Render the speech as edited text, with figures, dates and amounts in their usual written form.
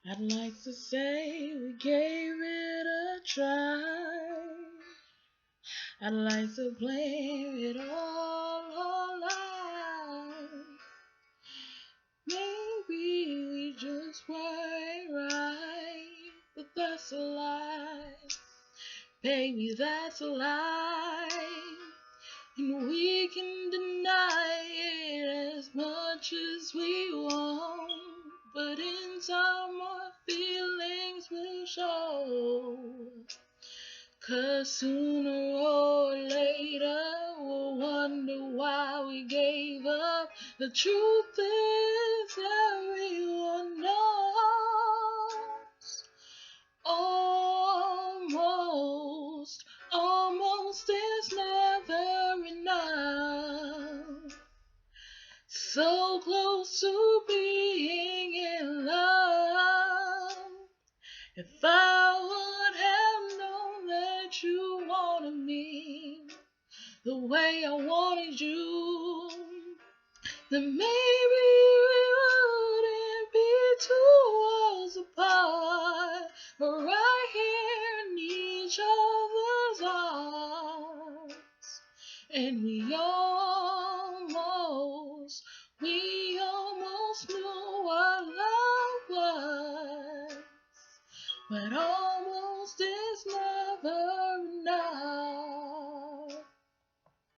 I'd like to say we gave it a try. I'd like to blame it all on life. Maybe we just weren't right, but that's a lie. Baby, that's a lie. And we can deny it as much as we want, but in time our feelings will show. 'Cause sooner or later we'll wonder why we gave up. The truth is everyone knows. Almost is never enough. So close to being in love. If I would have known that you wanted me the way I wanted you, then maybe we wouldn't be 2 worlds apart, but right here in each other's arms. And we almost knew what love was, but